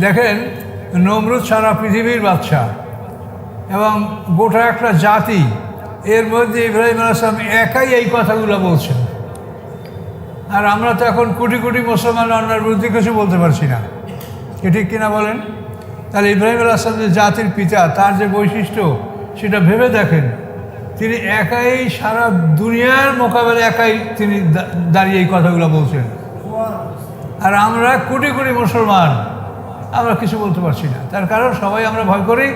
দেখেন, নমরুদ সারা পৃথিবীর বাদশা এবং গোটা একটা জাতি, এর মধ্যে ইব্রাহিম আলাইহিস সালাম একাই এই কথাগুলো বলছেন। আর আমরা তো এখন কোটি কোটি মুসলমান অন্যার বিরুদ্ধে কিছু বলতে পারছি না, কি ঠিক কিনা বলেন? তাহলে ইব্রাহিম আলাইহিস সালাম যে জাতির পিতা, তার যে বৈশিষ্ট্য সেটা ভেবে দেখেন। তিনি একাই সারা দুনিয়ার মোকাবেলায় একাই তিনি দাঁড়িয়ে এই কথাগুলো বলছেন। আর আমরা কোটি কোটি মুসলমান আমরা কিছু বলতে পারছি না। তার কারণ সবাই আমরা ভয় করি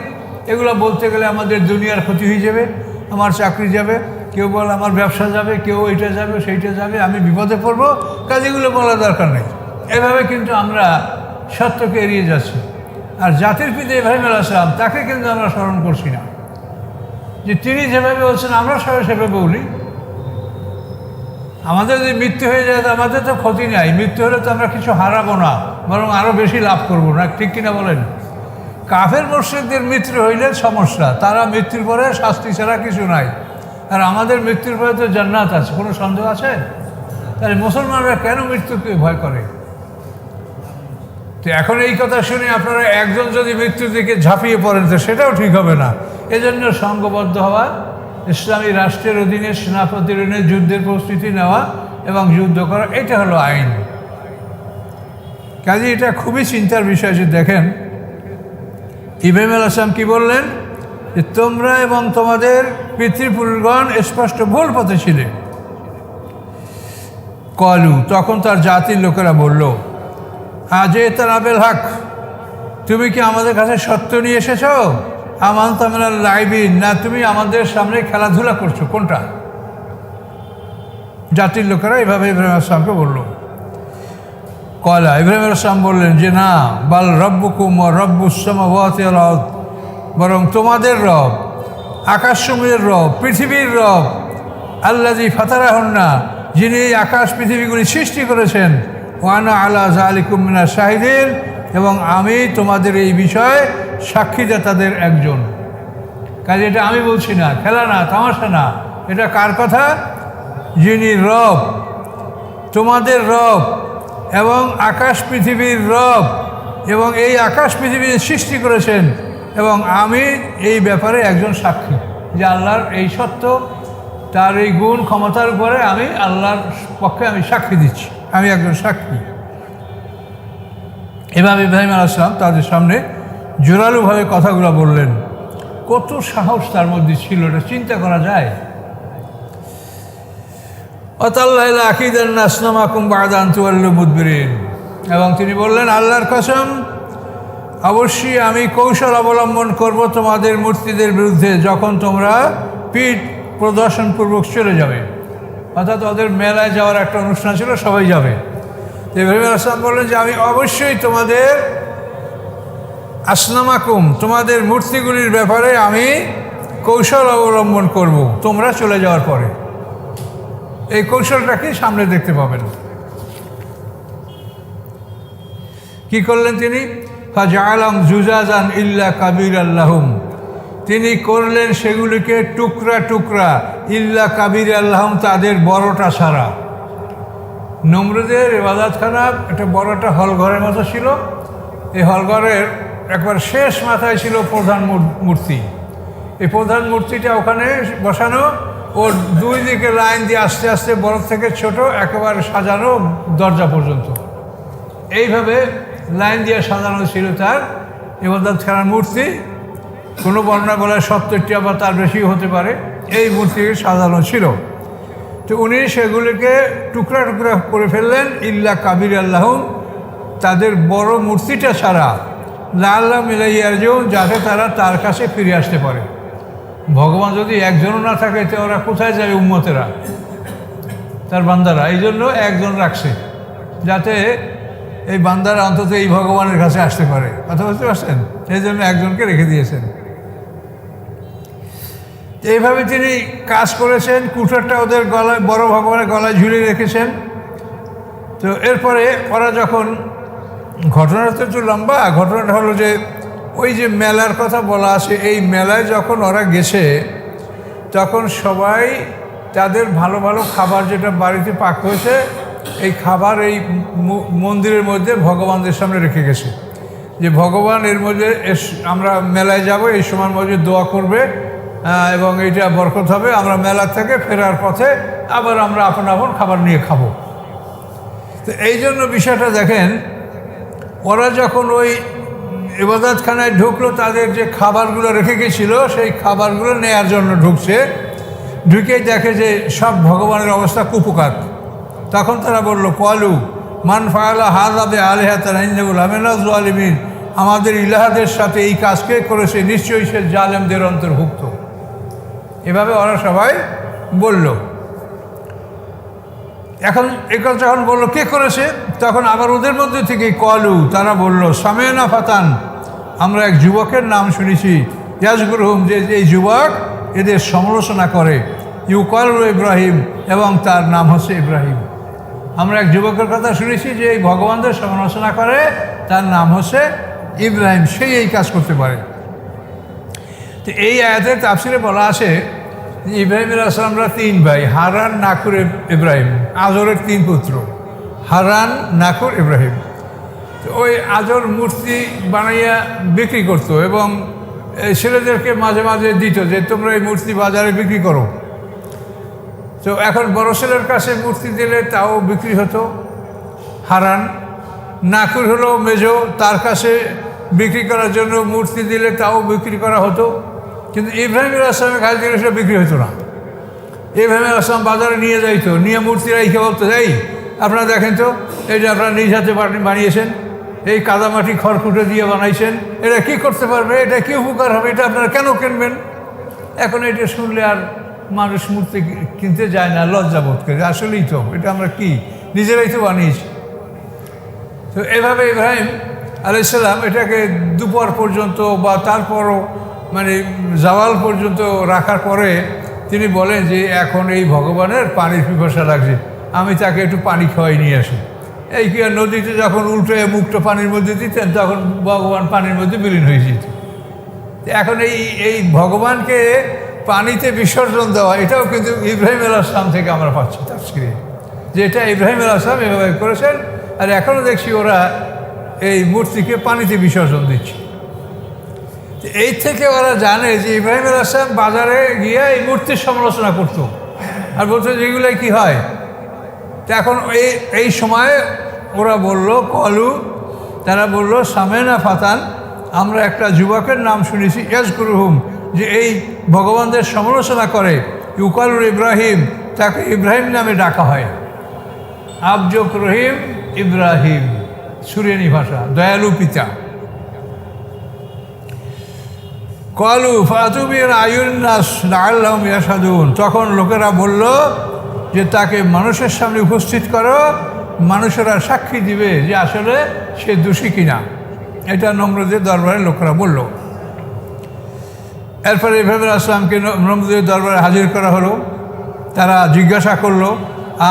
এগুলো বলতে গেলে আমাদের দুনিয়ার ক্ষতি হয়ে যাবে, আমার চাকরি যাবে, কেউ বলে আমার ব্যবসা যাবে, কেউ এইটা যাবে সেইটা যাবে, আমি বিপদে পড়বো, কাজেগুলো বলার দরকার নেই। এভাবে কিন্তু আমরা সত্যকে এড়িয়ে যাচ্ছি। আর জাতির পিতা ইব্রাহিম আলাইহিস সালাম, তাকে কিন্তু আমরা স্মরণ করছি না, যে তিনি যেভাবে বলছেন আমরা সবাই সেভাবে বলি। আমাদের যদি মৃত্যু হয়ে যায় তো আমাদের তো ক্ষতি নাই, মৃত্যু হলে তো আমরা কিছু হারাবো না, বরং আরও বেশি লাভ করবো না, ঠিক কিনা বলেন? কাফের মুশরিকদের মৃত্যু হইলে সমস্যা, তারা মৃত্যুর পরে শাস্তি ছাড়া কিছু নাই। আর আমাদের মৃত্যুর পরে তো জান্নাত আছে, কোনো সন্দেহ আছে? তাহলে মুসলমানরা কেন মৃত্যুকে ভয় করে? তো এখন এই কথা শুনে আপনারা একজন যদি মৃত্যুর দিকে ঝাঁপিয়ে পড়েন তো সেটাও ঠিক হবে না। এজন্য সংঘবদ্ধ হওয়া, ইসলামী রাষ্ট্রের অধীনে সেনাপতির অধীনে যুদ্ধের প্রস্তুতি নেওয়া এবং যুদ্ধ করা, এটা হলো আইন। কাজে এটা খুবই চিন্তার বিষয়। যে দেখেন ইব্রাহিম আলাইহিস সালাম কি বললেন, যে তোমরা এবং তোমাদের পিতৃপুরুষগণ স্পষ্ট ভুল পথে ছিলে। কলু, তখন তার জাতির লোকেরা বলল, আজে তারাবেল হক, তুমি কি আমাদের কাছে সত্য নিয়ে এসেছ? আমান তামিনাল লাইবিন, না তুমি আমাদের সামনে খেলাধুলা করছো? কোনটা? জাতির লোকেরা এভাবে ইব্রাহিম আলাইহিস সালামকে বলল। কলা, ইব্রাহিম আলাইহিস সালাম বললেন যে না, বাল রব্বুকুম ওয়া রব্বুস সামাওয়াতি ওয়াল আরদ, বরং তোমাদের রব, আকাশসমূহের রব, পৃথিবীর রব, আল্লাযী ফাতারাহুন্না, যিনি এই আকাশ পৃথিবীগুলি সৃষ্টি করেছেন, ওয়া আনা আলা যালিকুম মিনাশ শাহিদিন, এবং আমি তোমাদের এই বিষয়ে সাক্ষীদাতাদের একজন। কাজে এটা আমি বলছি না, খেলা না, তামাশা না, এটা কার কথা? যিনি রব, তোমাদের রব এবং আকাশ পৃথিবীর রব, এবং এই আকাশ পৃথিবী সৃষ্টি করেছেন, এবং আমি এই ব্যাপারে একজন সাক্ষী, যে আল্লাহর এই সত্য, তার এই গুণ ক্ষমতার উপরে আমি আল্লাহর পক্ষে আমি সাক্ষী দিচ্ছি, আমি একজন সাক্ষী। এভাবে ইব্রাহিম আলাইহিস সালাম তাদের সামনে জোরালোভাবে কথাগুলো বললেন। কত সাহস তার মধ্যে ছিল, এটা চিন্তা করা যায়। অতাল্লাহ আকিদান নাসনামাকুম বা'দা আন তুওয়াল্লু মুদবিরিন, এবং তিনি বললেন, আল্লাহর কসম, অবশ্যই আমি কৌশল অবলম্বন করব তোমাদের মূর্তিদের বিরুদ্ধে যখন তোমরা পিঠ প্রদর্শনপূর্বক চলে যাবে। অর্থাৎ ওদের মেলায় যাওয়ার একটা অনুষ্ঠান ছিল, সবাই যাবে। ইব্রাহিম আলাইহিস সালাম বললেন যে আমি অবশ্যই তোমাদের আসনামাকুম, তোমাদের মূর্তিগুলির ব্যাপারে আমি কৌশল অবলম্বন করব তোমরা চলে যাওয়ার পরে। এই কৌশলটাকে সামনে দেখতে পাবেন। কি করলেন তিনি? ফাজআলাম জুজাজান ইল্লা কাবীরাল লাহুম, তিনি করলেন সেগুলিকে টুকরা টুকরা, ইল্লা কাবীরাল লাহুম, তাদের বড়টা ছাড়া। নমরুদের ইবাদতখানা একটা বড় একটা হলঘরের মতো ছিল। এই হলঘরের একবার শেষ মাথায় ছিল প্রধান মূর্তি। এই প্রধান মূর্তিটা ওখানে বসানো, ওর দুই দিকে লাইন দিয়ে আস্তে আস্তে বড় থেকে ছোট একেবারে সাজানো দরজা পর্যন্ত, এইভাবে লাইন দিয়ে সাজানো ছিল তার ইবাদতখানার মূর্তি। কোনো বর্ণনা বলে 70টি, আবার তার বেশিও হতে পারে, এই মূর্তি সাজানো ছিল। তো উনি সেগুলিকে টুকরা টুকরা করে ফেললেন, ইল্লা কাবীরাল লাহুম, তাদের বড় মূর্তিটা ছাড়া, লাআল্লাহুম ইলাইহি ইয়ারজিউন, যাতে তারা তার কাছে ফিরে আসতে পারে। ভগবান যদি একজনও না থাকে তো ওরা কোথায় যাবে? উম্মতেরা, তার বান্দারা। এই জন্য একজন রাখছে, যাতে এই বান্দারা অন্তত এই ভগবানের কাছে আসতে পারে। কথা বুঝতে পারছেন? এই জন্য একজনকে রেখে দিয়েছেন। এইভাবে তিনি কাজ করেছেন। কুঠারটা ওদের গলায়, বড় ভগবানের গলায় ঝুলিয়ে রেখেছেন। তো এরপরে ওরা যখন, ঘটনাটা তো একটু লম্বা, ঘটনাটা হলো যে ওই যে মেলার কথা বলা আছে, এই মেলায় যখন ওরা গেছে তখন সবাই তাদের ভালো ভালো খাবার যেটা বাড়িতে পাক হয়েছে, এই খাবার এই মন্দিরের মধ্যে ভগবানদের সামনে রেখে গেছে। যে ভগবান এর মধ্যে আমরা মেলায় যাব, এই সময়ের মধ্যে দোয়া করবে এবং এইটা বরকত হবে, আমরা মেলা থেকে ফেরার পথে আবার আমরা আপন আপন খাবার নিয়ে খাবো। তো এই জন্য বিষয়টা দেখেন, ওরা যখন ওই ইবাদতখানায় ঢুকলো, তাদের যে খাবারগুলো রেখে গেছিল সেই খাবারগুলো নেয়ার জন্য ঢুকছে, ঢুকেই দেখে যে সব ভগবানের অবস্থা কুপকাত। তখন তারা বলল, কলু মান ফাআলা হাযা বিআলিহাতিনা ইন্নাহু লামিনাজ জালিমিন, আমাদের ইলাহাদের সাথে এই কাজকে করেছে, নিশ্চয়ই সে জালেমদের অন্তর্ভুক্ত। এভাবে ওরা সবাই বলল। এখন একথা যখন বললো কে করেছে, তখন আবার ওদের মধ্যে থেকে কলু, তারা বলল, সামিনা ফাতান, আমরা এক যুবকের নাম শুনেছি, ইয়াজকুরুহুম, যে এই যুবক এদের সমালোচনা করে, ইউকালু ইব্রাহিম, এবং তার নাম হচ্ছে ইব্রাহিম। আমরা এক যুবকের কথা শুনেছি যে এই ভগবানদের সমালোচনা করে, তার নাম হচ্ছে ইব্রাহিম, সেই এই কাজ করতে পারে। তো এই আয়াতের তাফসিরে বলা আছে ইব্রাহিম আলাইহিস সালামরা 3 ভাই, হারান, নাকুর, ইব্রাহিম, আজরের 3 পুত্র, হারান, নাকুর, ইব্রাহিম। তো ওই আজর মূর্তি বানাইয়া বিক্রি করতো এবং ছেলেদেরকে মাঝে মাঝে দিত যে তোমরা এই মূর্তি বাজারে বিক্রি করো। তো এখন বড় ছেলের কাছে মূর্তি দিলে তাও বিক্রি হতো। হারান, নাকুর হলো মেজো, তার কাছে বিক্রি করার জন্য মূর্তি দিলে তাও বিক্রি করা হতো। কিন্তু ইব্রাহিম আলাইহিস সালামের কাছে দিলে সেটা বিক্রি হতো না। ইব্রাহিম আলাইহিস সালাম বাজারে নিয়ে যাইতো, নিয়ে মূর্তি রেখে বলতো, এই আপনারা দেখেন তো, এই যে আপনারা নিজ হাতে বানিয়েছেন, এই কাদামাটি খড়কুটো দিয়ে বানাইছেন, এটা কি করতে পারবে, এটা কি উপকার হবে, এটা আপনারা কেন কিনবেন? এখন এটা শুনলে আর মানুষ মূর্তি কিনতে যায় না, লজ্জা বোধ করে, আসলেই তো এটা আমরা কি নিজেরাই তো বানিয়েছি। তো এভাবে ইব্রাহিম আলাইহিস সালাম এটাকে দুপুর পর্যন্ত বা তারপরও মানে জাওয়াল পর্যন্ত রাখার পরে তিনি বলেন যে এখন এই ভগবানের পানির পিপাসা লাগছে, আমি তাকে একটু পানি খাওয়াই নিয়ে আসি। এই কি নদীতে যখন উল্টে মুখটা পানির মধ্যে দিতেন, তখন ভগবান পানির মধ্যে বিলীন হয়ে যেত। এখন এই ভগবানকে পানিতে বিসর্জন দেওয়া, এটাও কিন্তু ইব্রাহিম আলাইহিস সালাম থেকে আমরা পাচ্ছি তাফসীরে, যে এটা ইব্রাহিম আলাইহিস সালাম এভাবে করেছেন। আর এখনও দেখছি ওরা এই মূর্তিকে পানিতে বিসর্জন দিচ্ছে। এই থেকে ওরা জানে যে ইব্রাহিম আলাইহিস সালাম বাজারে গিয়ে এই মূর্তির সমালোচনা করতো আর বলতো যেগুলো কি হয়। তো এখন এই সময়ে ওরা বলল, কলু, তারা বলল, সামেনা ফাতান, আমরা একটা যুবকের নাম শুনেছি, ইয়াজকুরুহুম, যে এই ভগবানদের সমালোচনা করে, ইউকালুর ইব্রাহিম, তাকে ইব্রাহিম নামে ডাকা হয়। আবজক রহিম ইব্রাহিম, সুরেনি ভাষা, দয়ালু পিতা। কলু ফাতুবির আয়ুন্নাস লাআল্লাহুম ইয়াশহাদুন, তখন লোকেরা বলল যে তাকে মানুষের সামনে উপস্থিত করো, মানুষেরা সাক্ষী দিবে যে আসলে সে দোষী কিনা। এটা নমরুদের দরবারে লোকেরা বলল। এরপরে ইব্রাহিম আলাইহিস সালামকে নমরুদের দরবারে হাজির করা হলো। তারা জিজ্ঞাসা করলো,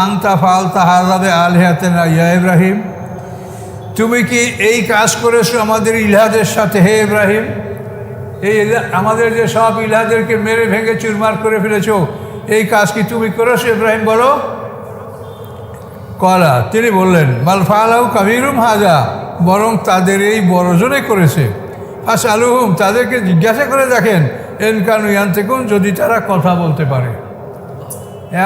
আনতা ফাআলতা হাযা বিআলিহাতিনা ইয়া ইব্রাহিম, তুমি কি এই কাজ করেছো আমাদের ইলাহদের সাথে হে ইব্রাহিম? এই আমাদের যে সব ইলাহদেরকে মেরে ভেঙে চুরমার করে ফেলেছো, এই কাজ কি তুমি করেছো ইব্রাহিম? বলো। কলা, তিনি বললেন, মাল ফাআলাহু কাবীরুম হাযা, বরং তাদের এই বড়জনে করেছে। ফাসআলুহুম, তাদেরকে জিজ্ঞাসা করে দেখেন, ইন কানু ইয়ানতিকুন, যদি তারা কথা বলতে পারে।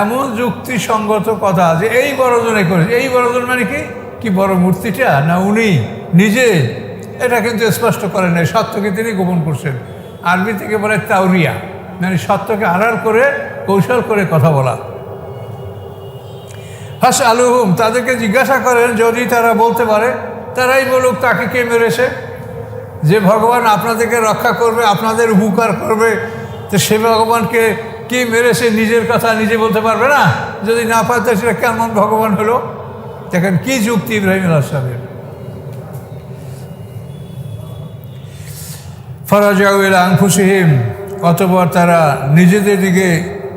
এমন যুক্তিসঙ্গত কথা যে এই বড়জনে করেছে। এই বড়জন মানে কি বড় মূর্তিটা না উনি নিজে? এটা কিন্তু স্পষ্ট করেন নাই, সত্যকে তিনি গোপন করছেন। আরবি থেকে বলে তাওরিয়া, মানে সত্যকে আড়াল করে কৌশল করে কথা বলা। ফাসআলুহুম, তাদেরকে জিজ্ঞাসা করেন যদি তারা বলতে পারে, তারাই বলুক তাকে কে মেরেছে। যে ভগবান আপনাদেরকে রক্ষা করবে, আপনাদের উপকার করবে, তো সে ভগবানকে কে মেরেছে নিজের কথা নিজে বলতে পারবে না? যদি না পারে তো সেটা কেমন ভগবান হলো? দেখেন কি যুক্তি ইব্রাহিম আলাইহিস সালামের। ফারাজাউ ইলা আনফুসিহিম, অতঃপর তারা নিজেদের দিকে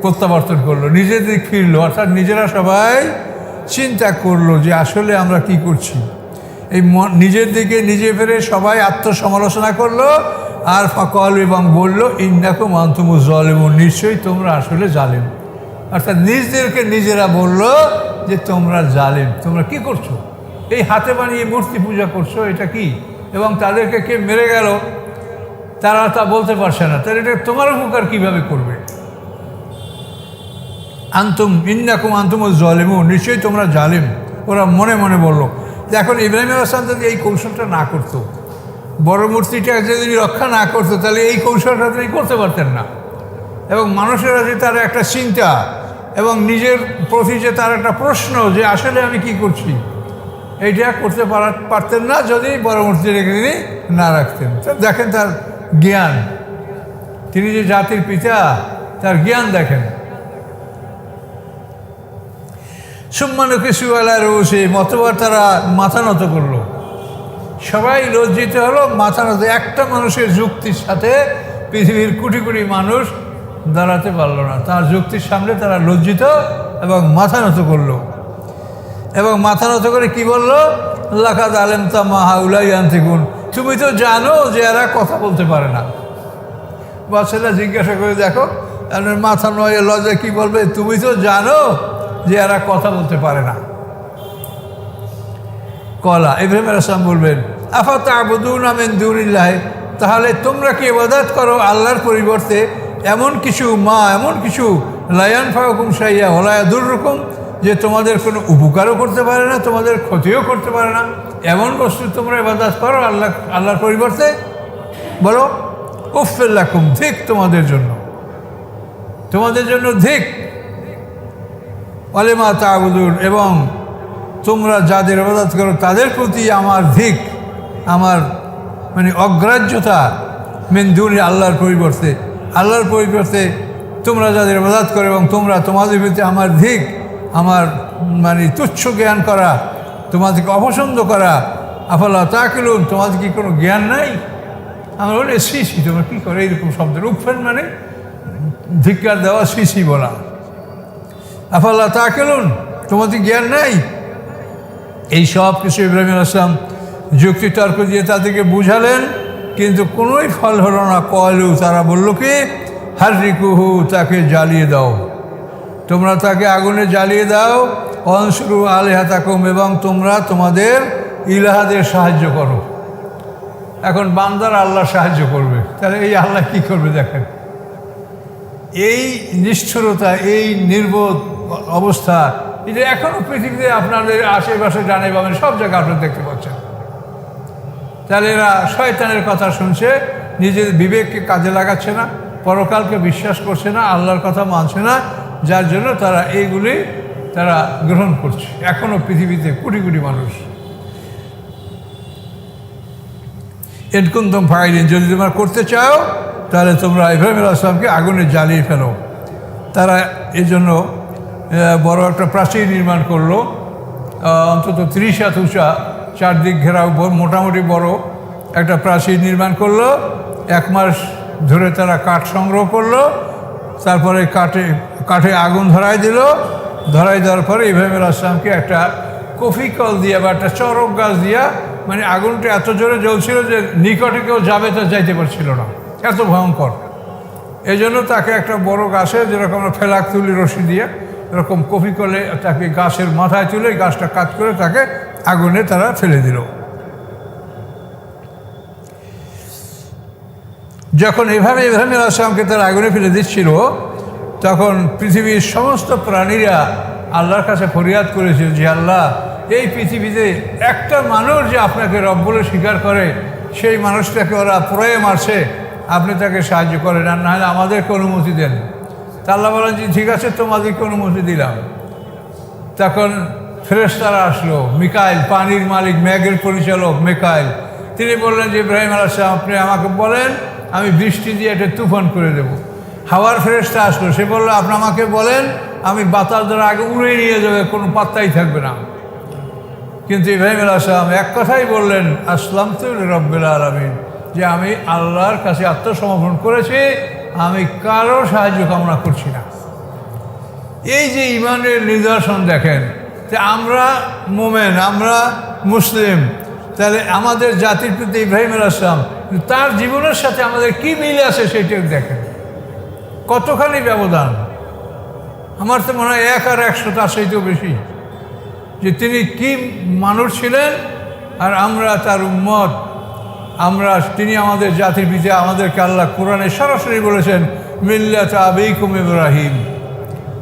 প্রত্যাবর্তন করলো, নিজেদের দিকে ফিরলো, অর্থাৎ নিজেরা সবাই চিন্তা করলো যে আসলে আমরা কি করছি। এই নিজের দিকে নিজে ফিরে সবাই আত্মসমালোচনা করলো আর ফাকাল, এবং বললো, ইন্নাকুম আনতুমুজ জালিমুন, নিশ্চয়ই তোমরা আসলে জালিম। অর্থাৎ নিজেদেরকে নিজেরা বললো যে তোমরা জালিম, তোমরা কি করছো, এই হাতে বানিয়ে মূর্তি পূজা করছো, এটা কি এবং তাদেরকে কে মেরে গেল তারা তা বলতে পারছে না, তাহলে এটা তোমার উপকার কীভাবে করবে? ইন্নাকুম আনতুমুজ জালিমুন, নিশ্চয়ই তোমরা জালিম। ওরা মনে মনে বলল। এখন ইব্রাহিম আলাইহিস সালাম যদি এই কৌশলটা না করতো, বড় মূর্তিটা যদি রক্ষা না করতো, তাহলে এই কৌশলটা তিনি করতে পারতেন না। এবং মানুষের যে তার একটা চিন্তা এবং নিজের প্রতি যে তার একটা প্রশ্ন যে আসলে আমি কি করছি, এইটা করতে পারতেন না যদি বড় মূর্তি রেখে তিনি না রাখতেন। দেখেন তার জ্ঞান, তিনি যে জাতির পিতা, তার জ্ঞান দেখেন। সুম্মানুকে সুয়ালা রয়েছে, মতবার তারা মাথা নত করলো। সবাই লজ্জিত হলো, মাথা নত। একটা মানুষের যুক্তির সাথে পৃথিবীর কোটি কোটি মানুষ দাঁড়াতে পারল না। তার যুক্তির সামনে তারা লজ্জিত এবং মাথা নত করলো। এবং মাথা নত করে কি বললো? লাকাদ আলেমতা মা হাউলাই ইয়ান্তিকুন, তুমি তো জানো যে এরা কথা বলতে পারে না। বাচ্চারা জিজ্ঞাসা করে দেখো, মাথা নয় লজ্জা কি বলবে? তুমি তো জানো যে এরা কথা বলতে পারে না। কলা ইব্রাহিম আলাইহিস সালাম বলবেন, আফা তা'বুদুনা মিন দুনিল্লাহ, তাহলে তোমরা কি ইবাদত করো আল্লাহর পরিবর্তে এমন কিছু লা ইয়ানফাউকুম শাইআ ওয়া লা ইয়াদুররুকুম, যে তোমাদের কোনো উপকারও করতে পারে না, তোমাদের ক্ষতিও করতে পারে না, এমন বস্তু তোমরা ইবাদত করো আল্লাহর পরিবর্তে? বলো উফফিল লাকুম, ধিক তোমাদের জন্য ধিক। ওয়ালিমা তা'বুদুন, এবং তোমরা যাদের ইবাদত করো তাদের প্রতি আমার ধিক, আমার অগ্রাহ্যতা। মিন দুনি, আল্লাহর পরিবর্তে তোমরা যাদের ইবাদত করো এবং তোমাদের প্রতি আমার ধিক, আমার তুচ্ছ জ্ঞান করা, তোমাদেরকে অপছন্দ করা। আফালা তাকিলুন, তোমাদের কি কোনো জ্ঞান নাই? আমরা বলি সিসি, তোমরা কী করে এইরকম শব্দের উফেন ধিক্কার দেওয়া, সিসি বলা। আফালা তাকিলুন, তোমাদের জ্ঞান নাই? এই সব কিছু ইব্রাহিম আলাইহিস সালাম যুক্তি তর্ক দিয়ে তাদেরকে বুঝালেন, কিন্তু কোনোই ফল হলো না। কলু, তারা বলল কি, হাররিকুহু, তাকে জ্বালিয়ে দাও, তোমরা তাকে আগুনে জ্বালিয়ে দাও। অনসুরু আলিহাতাকুম, এবং তোমরা তোমাদের ইলাহাদের সাহায্য করো। এখন বান্দার আল্লাহ সাহায্য করবে, তাহলে এই আল্লাহ কি করবে? দেখেন এই নিষ্ঠুরতা, এই নির্বোধ অবস্থা, এটা এখনও পৃথিবীতে আপনাদের আশেপাশে জানে পাবেন, সব জায়গায় আপনারা দেখতে পাচ্ছেন। তাহলে এরা শয়তানের কথা শুনছে, নিজের বিবেককে কাজে লাগাচ্ছে না, পরকালকে বিশ্বাস করছে না, আল্লাহর কথা মানছে না, যার জন্য তারা এইগুলি গ্রহণ করছে এখনও পৃথিবীতে কোটি কোটি মানুষ। এনকুন্তম ফাইলিন, যদি তোমরা করতে চাও তাহলে তোমরা ইব্রাহিম আলাইহিস সালামকে আগুনে জ্বালিয়ে ফেলো। তারা এই জন্য বড় একটা প্রাচীর নির্মাণ করলো, অন্তত 30 হাত উঁচা, চারদিক ঘেরাও, মোটামুটি বড় একটা প্রাচীর নির্মাণ করলো। 1 মাস ধরে তারা কাঠ সংগ্রহ করলো, তারপরে কাঠে আগুন ধরাই দেওয়ার পরে ইব্রাহিম আলাইহিস সালামকে একটা কফি কল দিয়া বা একটা চরক গাছ দিয়া, আগুনটা এত জোরে জ্বলছিল যে নিকটে কেউ যাবে তা যাইতে পারছিল না, এত ভয়ঙ্কর। এই জন্য তাকে একটা বড় গাছে, যেরকম আমরা ফেলাক তুলি রশি দিয়ে, এরকম কফি কলে তাকে গাছের মাথায় তুলে গাছটা কাট করে তাকে আগুনে তারা ফেলে দিল। যখন এভাবে ইব্রাহিম আলাইহিস সালামকে তারা আগুনে ফেলে দিচ্ছিল, তখন পৃথিবীর সমস্ত প্রাণীরা আল্লাহর কাছে ফরিয়াদ করেছিল যে আল্লাহ, এই পৃথিবীতে একটা মানুষ যে আপনাকে রব বলে স্বীকার করে, সেই মানুষটাকে ওরা পুড়িয়ে মারছে, আপনি তাকে সাহায্য করেন, আর নাহলে আমাদেরকে অনুমতি দেন। তা আল্লাহ বলেন যে ঠিক আছে, তোমাদেরকে অনুমতি দিলাম। তখন ফেরেশতারা আসলো, মিকাইল, পানির মালিক, মেঘের পরিচালক মিকাইল, তিনি বললেন যে ইব্রাহিম আলাইহিস সালাম, আপনি আমাকে বলেন, আমি বৃষ্টি দিয়ে একটা তুফান করে দেব। হাওয়ার ফেরেশতা আসলো, সে বললো আপনি আমাকে বলেন, আমি বাতাস দ্বারা আগে উড়ে নিয়ে যাবে, কোনো পাত্তাই থাকবে না। কিন্তু ইব্রাহিম আলাইহিস সালাম এক কথাই বললেন, আসলামতু লিরাব্বিল আলামিন, যে আমি আল্লাহর কাছে আত্মসমর্পণ করেছি, আমি কারো সাহায্য কামনা করছি না। এই যে ইমানের নিদর্শন দেখেন, যে আমরা মোমেন, আমরা মুসলিম, তাহলে আমাদের জাতির প্রতি ইব্রাহিম আলাইহিস সালাম, তার জীবনের সাথে আমাদের কি মিল আছে সেটা দেখেন, কতখানি ব্যবধান। আমার তো মনে হয় 1 আর 100 তার চাইতেও বেশি, যে তিনি কি মানুষ ছিলেন আর আমরা তার উম্মত। তিনি আমাদের জাতির পিতা, আমাদেরকে আল্লাহ কোরআনে সরাসরি বলেছেন মিল্লাত আবিকুম ইব্রাহিম,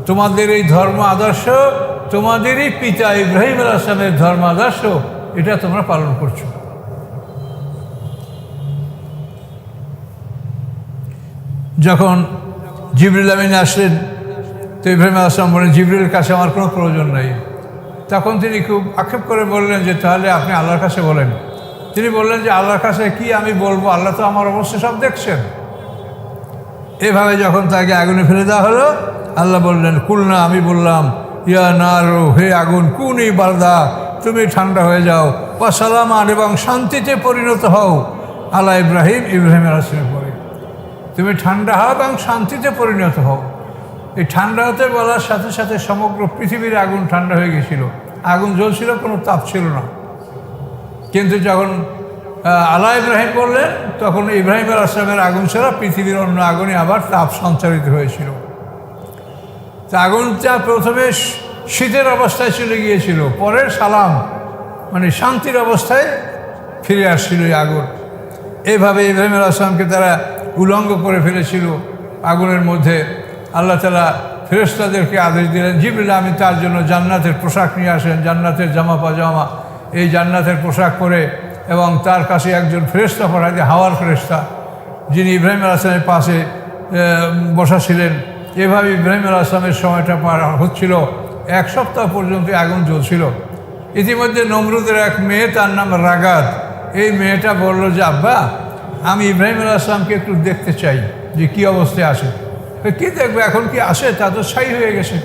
তোমাদের এই ধর্ম আদর্শ তোমাদেরই পিতা ইব্রাহিম আলাইহিস সালামের ধর্ম আদর্শ, এটা তোমরা পালন করছো। যখন জিবরিল আমিন আসলেন তো ইব্রাহিম আলাইহিস সালাম বলেন, জিবরিলের কাছে আমার কোনো প্রয়োজন নাই। তখন তিনি খুব আক্ষেপ করে বললেন যে তাহলে আপনি আল্লাহর কাছে বলেন। তিনি বললেন যে আল্লাহর কাছে কি আমি বলবো, আল্লাহ তো আমার অবস্থা সব দেখছেন। এভাবে যখন তাকে আগুনে ফেলে দেওয়া হলো, আল্লাহ বললেন কুলনা, আমি বললাম ইয়া নারু, হে আগুন, কুনি বারদা, তুমি ঠান্ডা হয়ে যাও, বা সালামান, এবং শান্তিতে পরিণত হও আলা ইব্রাহিম, ইব্রাহিম আলাইহিস সালামের পরে তুমি ঠান্ডা হও এবং শান্তিতে পরিণত হও। এই ঠান্ডা হতে বলার সাথে সাথে সমগ্র পৃথিবীর আগুন ঠান্ডা হয়ে গেছিল, আগুন জ্বলছিল, কোনো তাপ ছিল না। কিন্তু যখন আলা ইব্রাহিম বললেন তখন ইব্রাহিম আলাইহিস সালামের আগুন ছাড়া পৃথিবীর অন্য আগুনে আবার তাপ সঞ্চারিত হয়েছিল। তা আগুনটা প্রথমে শীতের অবস্থায় চলে গিয়েছিল, পরে সালাম মানে শান্তির অবস্থায় ফিরে আসছিল এই আগুন। এইভাবে ইব্রাহিম আলাইহিস সালামকে তারা উলঙ্গ করে ফেলেছিল আগুনের মধ্যে। আল্লাহ তাআলা ফেরেশতাদেরকে আদেশ দিলেন, জিবরিল আমিন তার জন্য জান্নাতের পোশাক নিয়ে আসেন, জান্নাতের জামা পাজামা, এই জান্নাতের পোশাক পরে, এবং তার কাছে একজন ফেরেশতা পাঠায়, হাওয়ার ফেরেশতা, যিনি ইব্রাহিম আলাইহিস সালামের পাশে বসা ছিলেন। এভাবে ইব্রাহিম আলাইহিস সালামের সময়টা পার হচ্ছিল, 1 সপ্তাহ পর্যন্ত আগুন জ্বলছিল। ইতিমধ্যে নমরুদের এক মেয়ে, তার নাম রাগাত, এই মেয়েটা বলল যে আব্বা, আমি ইব্রাহিম আলাইহিস সালামকে একটু দেখতে চাই যে কী অবস্থায় আসে। কী দেখবে, এখন কি আসে, তা তো ছাই হয়ে গেছে।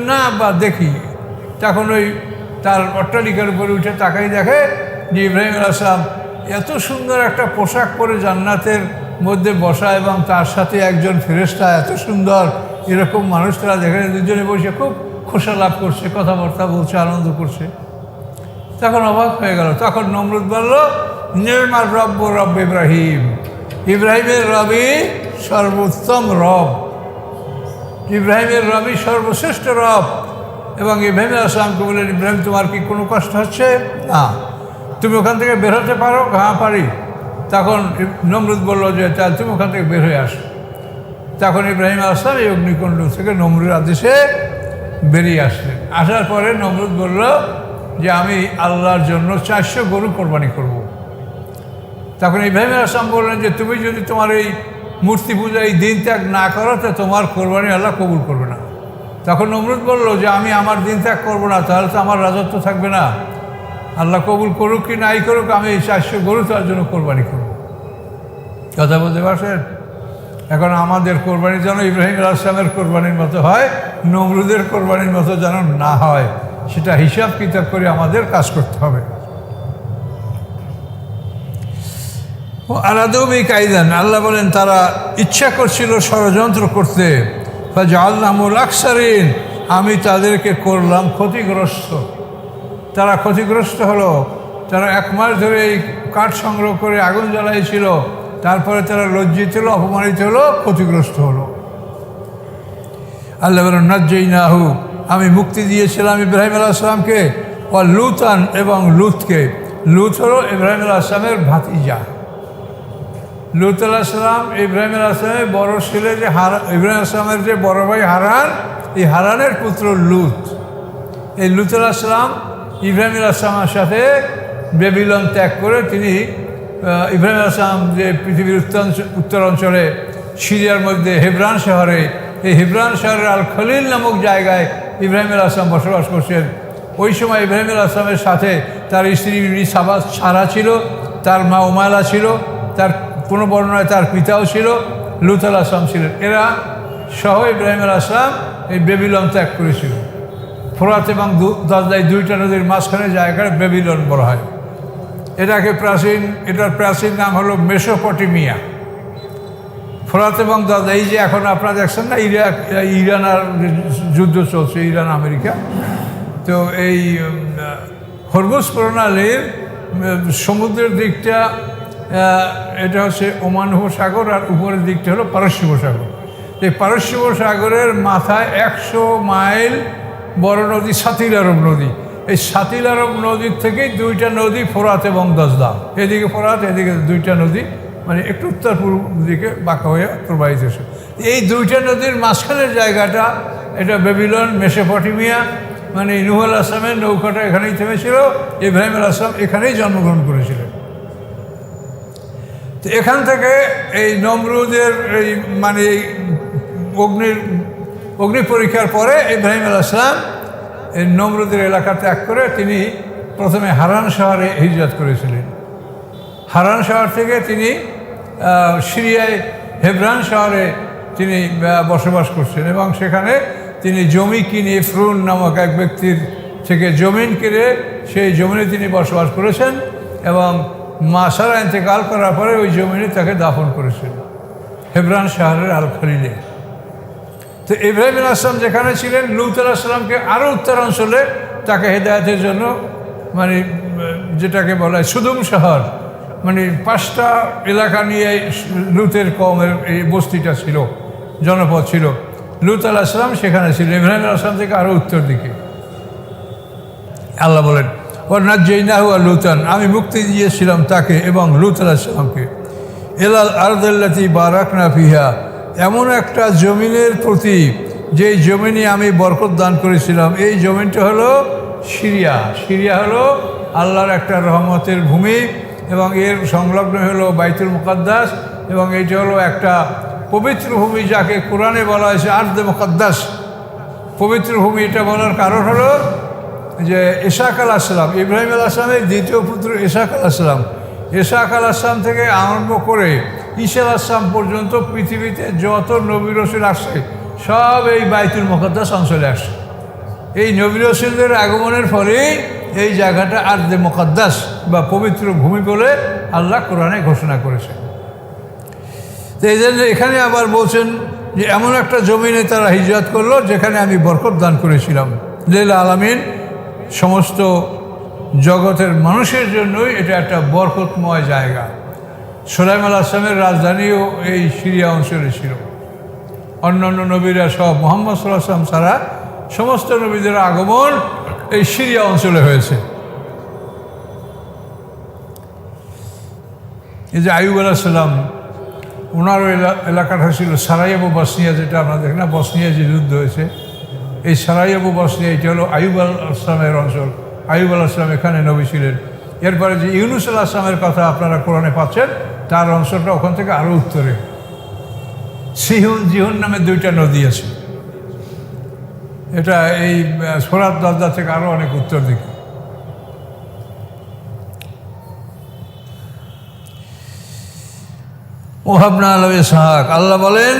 না আব্বা দেখি। তখন ওই তার অট্টালিকার উপরে উঠে তাকাই, দেখে যে ইব্রাহিম আলাইহিস সালাম এত সুন্দর একটা পোশাক পরে জান্নাতের মধ্যে বসা, এবং তার সাথে একজন ফেরেশতা এত সুন্দর, এরকম মানুষ তারা দেখে দুজনে বসে খুব খোশালাপ করছে, কথাবার্তা বলছে, আনন্দ করছে। তখন অবাক হয়ে গেল। তখন নমরুদ বলল, নির্মার রব্ব রব ইব্রাহিম, ইব্রাহিমের রবই সর্বোত্তম রব, ইব্রাহিমের রবই সর্বশ্রেষ্ঠ রব। এবং ইব্রাহিম আলাইহিস সালামকে বললেন, ইব্রাহিম তোমার কি কোনো কষ্ট হচ্ছে? না। তুমি ওখান থেকে বের হতে পারো? হ্যাঁ পারি। তখন নমরুদ বলল যে তাহলে তুমি ওখান থেকে বের হয়ে আসো। তখন ইব্রাহিম আলাইহিস সালাম এই অগ্নিকুণ্ড থেকে নমরুদের আদেশে বেরিয়ে আসলেন। আসার পরে নমরুদ বলল যে আমি আল্লাহর জন্য 400 গরু কোরবানি করব। তখন ইব্রাহিম আলাইহিস সালাম বললেন যে তুমি যদি তোমার এই মূর্তি পূজা এই দিন ত্যাগ না করো তো তোমার কোরবানি আল্লাহ কবুল করবে না। তখন নমরুদ বলল যে আমি আমার দিন ত্যাগ করবো না, তাহলে তো আমার রাজত্ব থাকবে না। আল্লাহ কবুল করুক কি নাই করুক, আমি এই 400 গরু তার জন্য কোরবানি করব। কথা বলতে পারছেন? এখন আমাদের কোরবানি যেন ইব্রাহিম আলাইহিস সালামের কোরবানির মতো হয়, নমরুদের কোরবানির মতো যেন না হয়, সেটা হিসাব কিতাব করে আমাদের কাজ করতে হবে। আলাদুবি কাইদান, আল্লাহ বলেন তারা ইচ্ছা করছিল ষড়যন্ত্র করতে, ফাজআলনাহুমুল আকসারিন, আমি তাদেরকে করলাম ক্ষতিগ্রস্ত। তারা ক্ষতিগ্রস্ত হলো। তারা 1 মাস ধরে এই কাঠ সংগ্রহ করে আগুন জ্বালাইছিল, তারপরে তারা লজ্জিত হলো, অপমানিত হলো, ক্ষতিগ্রস্ত হলো। আল্লাহ বলেন নাজ্জাইনাহু, আমি মুক্তি দিয়েছিলাম ইব্রাহিম আলাইহিস সালামকে, ও লুতান, এবং লুতকে। লুত হলো ইব্রাহিম আলাইহিস সালামের ভাতিজা। লুত আলাইহিস সালাম ইব্রাহিম আলাইহিস সালামের বড় ছেলে, যে ইব্রাহিম আলাইহিস সালামের যে বড় ভাই হারান, এই হারানের পুত্র লুত। এই লুত আলাইহিস সালাম ইব্রাহিম আলাইহিস সালামের সাথে বেবিলন ত্যাগ করে তিনি ইব্রাহিম আলাইহিস সালাম যে পৃথিবীর উত্তর অঞ্চলে সিরিয়ার মধ্যে হেবরান শহরে, এই হেবরান শহরের আল খলিল নামক জায়গায় ইব্রাহিম আলাইহিস সালাম বসবাস করছেন। ওই সময় ইব্রাহিম আলাইহিস সালামের সাথে তার স্ত্রী সারা ছিল, তার মা উমায়লা ছিল, তার কোনো বর্ণনায় তার পিতাও ছিল, লুত আলাইহিস সালাম ছিলেন। এরা সহ ইব্রাহিম আলাইহিস সালাম এই বেবিলন ত্যাগ করেছিল। ফোরাত এবং দজলাই 2টা নদীর মাঝখানে জায়গায় বেবিলন বলা হয়। এটার প্রাচীন নাম হলো মেসোপটেমিয়া। ফোরাত এবং দজলাই, এই যে এখন আপনারা দেখছেন না ইরান আর যুদ্ধ চলছে, ইরান আমেরিকা, তো এই হরমুজ প্রণালীর সমুদ্রের দিকটা এটা হচ্ছে ওমান উপসাগর, আর উপরের দিকটা হলো পারস্য উপসাগর। এই পারস্য উপসাগরের মাথায় 100 মাইল বড় নদী সাতির আরব নদী। এই সাতিল আরব নদীর থেকেই দুইটা নদী, ফোরাত এবং দজলা, এদিকে ফোরাত, এদিকে দুইটা নদী, মানে একটু উত্তর পূর্ব দিকে বাঁকা হয়ে প্রবাহিত হয়েছে। এই দুইটা নদীর মাঝখানের জায়গাটা, এটা বেবিলন, মেসোপটেমিয়া, মানে নূহ আলাইহিস সালামের নৌকাটা এখানেই থেমেছিল, ইব্রাহিম আলাইহিস সালাম এখানেই জন্মগ্রহণ করেছিলেন। তো এখান থেকে এই নমরুদের এই মানে অগ্নি পরীক্ষার পরে ইব্রাহিম আলাইহিস সালাম এই নমরুদের এলাকা ত্যাগ করে তিনি প্রথমে হারান শহরে হিজরত করেছিলেন। হারান শহর থেকে তিনি সিরিয়ায় হেব্রন শহরে তিনি বসবাস করছেন এবং সেখানে তিনি জমি কিনে, ফ্রুন নামক এক ব্যক্তির থেকে জমিন কিনে সেই জমিনে তিনি বসবাস করেছেন এবং মা সারা ইন্তেকাল করার পরে ওই জমিনে তাকে দাফন করেছেন হেব্রন শহরের আল খলিলে। তো ইব্রাহিম আলাইহিস সালাম যেখানে ছিলেন, লূত আলাইহিস সালামকে আরও উত্তরাঞ্চলে তাকে হেদায়েতের জন্য, মানে যেটাকে বলা হয় সুদুম শহর, মানে 5টা এলাকা নিয়ে লূতের কওমের এই বস্তিটা ছিল, জনপদ ছিল। লূত আলাইহিস সালাম সেখানে ছিল, ইব্রাহিম আলাইহিস সালাম থেকে আরও উত্তর দিকে। আল্লাহ বলেন, ওয়ানাজ্জাইনাহু ওয়া লূতান, আমি মুক্তি দিয়েছিলাম তাকে এবং লূত আলাইহিস সালামকে, ইলাল আরদিল্লাতী বারাকনা ফিহা, এমন একটা জমিনের প্রতি যেই জমিনে আমি বরকত দান করেছিলাম। এই জমিনটা হলো সিরিয়া। সিরিয়া হলো আল্লাহর একটা রহমতের ভূমি এবং এর সংলগ্ন হলো বাইতুল মুকাদ্দাস এবং এইটা হলো একটা পবিত্র ভূমি, যাকে কোরআনে বলা হয়েছে আরদে মুকাদ্দাস, পবিত্র ভূমি। এটা বলার কারণ হলো যে ইসহাক আলাইহিস সালাম, ইব্রাহিম আলাইহিস সালামের দ্বিতীয় পুত্র ইসহাক আলাইহিস সালাম, ইসহাক আলাইহিস সালাম থেকে আরম্ভ করে ঈসা আলাইহিস সালাম পর্যন্ত পৃথিবীতে যত নবী রাসূল আসছে সব এই বাইতুল মুকাদ্দাস অঞ্চলে আসছে। এই নবী রাসূলদের আগমনের ফলেই এই জায়গাটা আরদে মুকাদ্দাস বা পবিত্র ভূমি বলে আল্লাহ কোরআনে ঘোষণা করেছেন। তো এই জন্য এখানে আবার বলছেন যে এমন একটা জমিনে তারা হিজরত করলো যেখানে আমি বরকত দান করেছিলাম লিল আলামিন, সমস্ত জগতের মানুষের জন্যই এটা একটা বরকতময় জায়গা। সুলাইমান আলাইহিস সালামের রাজধানীও এই সিরিয়া অঞ্চলে ছিল। অন্যান্য নবীরা সব, মুহাম্মদ সাল্লাল্লাহু আলাইহি ওয়াসাল্লাম ছাড়া সমস্ত নবীদের আগমন এই সিরিয়া অঞ্চলে হয়েছে। এই যে আইয়ুব আলাইহিস সালাম, ওনারও এলাকাটা ছিল সারাইয়াবু বসনিয়া, যেটা আমরা দেখি না, বসনিয়া যে যুদ্ধ হয়েছে, এই সারাইয়াবু বসনিয়া এটা হলো আইয়ুব আলাইহিস সালামের অঞ্চল। আইয়ুব আলাইহিস সালাম এখানে নবী ছিলেন। এরপরে যে ইউনুস আলাইহিস সালামের কথা আপনারা কোরআনে পাচ্ছেন, তার অঞ্চলটা ওখান থেকে আরও উত্তরে। সিহুন, জিহুন নামে 2টা নদী আছে। এটা এই ফোরাত দজলা থেকে আরও অনেক উত্তর দিকে। ওহাবনা আলাহু ইসহাক, আল্লাহ বলেন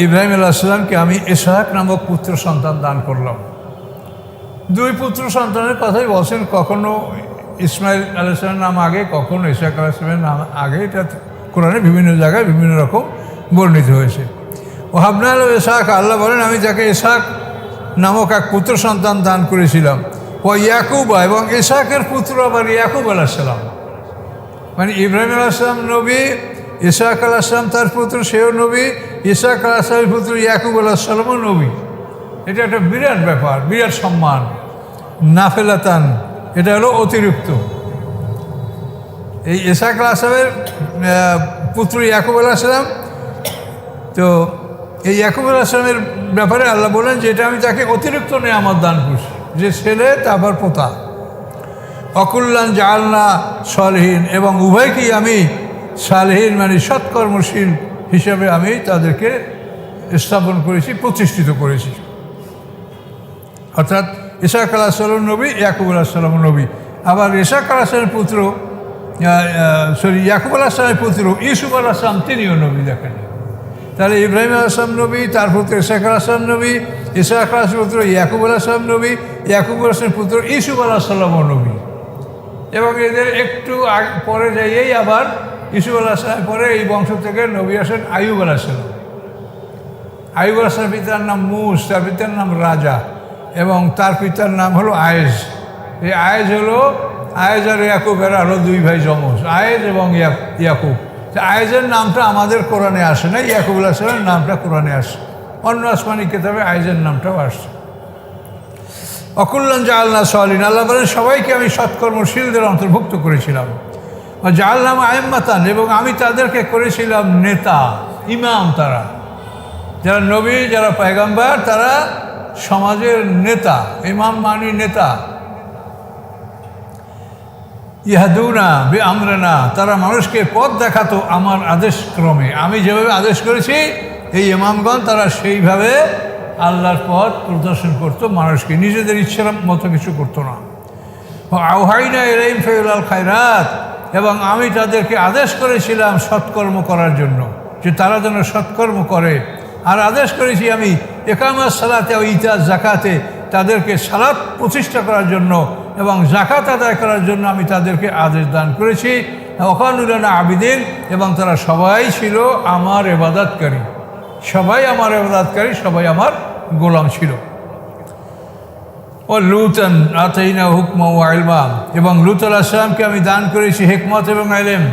ইব্রাহিম আলাইহিস সালামকে আমি ইসহাক নামক পুত্র সন্তান দান করলাম। 2 পুত্র সন্তানের কথাই বলছেন, কখনো ইসমাইল আলাইহিস সালামের নাম আগে, কখনো ইসহাক আলাইহিস সালামের নাম আগে। এটা কোরআনে বিভিন্ন জায়গায় বিভিন্ন রকম বর্ণিত হয়েছে। ওহাবনা আলাহু ইসহাক, আল্লাহ বলেন আমি যাকে ইসহাক নামক এক পুত্র সন্তান দান করেছিলাম। ও ইয়াকুব, এবং ইসহাকের পুত্র আবার ইয়াকুব আলাইহিস সালাম, মানে ইব্রাহিম আলাইহিস সালাম নবী, ইসহাক আলাইহিস সালাম তার পুত্র, সেও নবী। ইসহাক আলাইহিস সালামের পুত্র ইয়াকুব আলাইহিস সালামও নবী। এটা একটা বিরাট ব্যাপার, বিরাট সম্মান। নাফেলাতান, এটা হলো অতিরিক্ত। এই ইসহাক আলাইহিস সালামের পুত্র ইয়াকুব আলাইহিস সালাম, তো এই ইয়াকুব আলাইহিস সালামের ব্যাপারে আল্লাহ বলেন যে এটা আমি তাকে অতিরিক্ত নেয়ামত দান করছি, যে ছেলে তারপর পোতা। অকুল্লান জাআলনা সালিহিন, এবং উভয়কেই আমি সালেহীন মানে সৎকর্মশীল হিসাবে আমি তাদেরকে স্থাপন করেছি, প্রতিষ্ঠিত করেছি। অর্থাৎ ইসহাক আলাইহিস সালাম নবী, ইয়াকুব আলাইহিস সালাম নবী। আবার ইসহাক আলাইহিস সালামের পুত্র ইয়াকুব আলাইহিস সালামের পুত্র ইউসুফ আলাইহিস সালাম, তিনিও নবী। দেখেন তাহলে ইব্রাহিম আলাইহিস সালাম নবী, তার পুত্র ইসহাক আলাইহিস সালাম নবী, ইসহাক আলাইহিস পুত্র ইয়াকুব আলাইহিস সালাম নবী, ইয়াকুব আলাইহিস সালামের পুত্র ইউসুফ আলাইহিস সালামও নবী। এবং এদের একটু পরে যাইয়েই আবার ইউসুফ আলাইহিস সালামের পরে এই বংশ থেকে নবী আসেন আইয়ুব আলাইহিস সালাম। আইয়ুব আলাইহিস সালামের পিতার নাম মুস, তার পিতার নাম রাজা, এবং তার পিতার নাম হলো আয়েজ। এই আয়েজ হলো, আয়েজ আর ইয়াকুব এরা হলো 2 ভাই যমজ, আয়েজ এবং ইয়াকুব। আয়েজের নামটা আমাদের কোরআনে আসে না, ইয়াকুব আলাইহিস সালামের নামটা কোরআনে আসে। অন্য আসমানি কিতাবে আয়েজের নামটাও আসছে। অকুল্লান জাআলনা সালিহিন, আল্লাহ বলেন সবাইকে আমি সৎকর্মশীলদের অন্তর্ভুক্ত করেছিলাম। জাআলনাহুম আইম্মাতান, এবং আমি তাদেরকে করেছিলাম নেতা, ইমাম। তারা যারা নবী, যারা পয়গম্বর, তারা সমাজের নেতা। ইমাম মানে নেতা। ইয়াহদুনা বিআমরিনা, তারা মানুষকে পথ দেখাতো আমার আদেশ ক্রমে। আমি যেভাবে আদেশ করেছি এই ইমামগণ তারা সেইভাবে আল্লাহর পথ প্রদর্শন করতো মানুষকে, নিজেদের ইচ্ছার মতো কিছু করতো না। আওহাইনা ইলাইহিম ফাইউলাল খায়রাত, এবং আমি তাদেরকে আদেশ করেছিলাম সৎকর্ম করার জন্য, যে তারা যেন সৎকর্ম করে। আর আদেশ করেছি আমি ইকামাস সালাতে ও ইতা যাকাতে, তাদেরকে সালাত প্রতিষ্ঠা করার জন্য এবং যাকাত আদায় করার জন্য আমি তাদেরকে আদেশ দান করেছি। ওয়াকানু লানা আবিদিন, এবং তারা সবাই ছিল আমার ইবাদতকারী, সবাই আমার ইবাদতকারী, সবাই আমার গোলাম ছিল। ও লুতান আতাইনা হুকমা ওয়া ইলমা, এবং লূত আলাইহিস সালামকে আমি দান করেছি হিকমত এবং ইলম।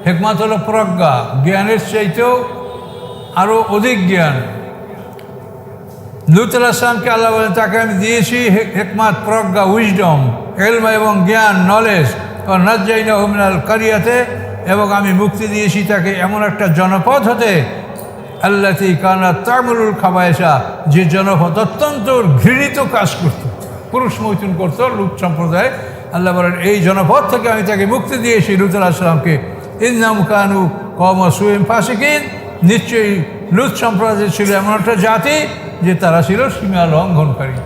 হিকমত হলো প্রজ্ঞা, জ্ঞানের চাইতেও আরও অধিক জ্ঞান। লূত আলাইহিস সালামকে আল্লাহ বলেন তাকে আমি দিয়েছি হিকমত, প্রজ্ঞা, উইজডম, ইলম এবং জ্ঞান, নলেজ। ও নাজ্জাইনাহু মিনাল কারিয়াতে, এবং আমি মুক্তি দিয়েছি তাকে এমন একটা জনপদ হতে, আল্লাতী কানাত তা'মুলুল খাবায়েসা, যে জনপদ অত্যন্ত ঘৃণিত কাজ করত, পুরুষ মৈথুন করত লূত সম্প্রদায়। আল্লাহ বলেন এই জনপদ থেকে আমি তাকে মুক্তি দিয়েছি লূত আলাইহিস সালামকে। ইন্নাহুম কানু কওমা সুইন ফাসিকিন, নিশ্চয়ই লূত সম্প্রদায় ছিল এমন একটা জাতি যে তারা ছিল সীমা লঙ্ঘনকারী।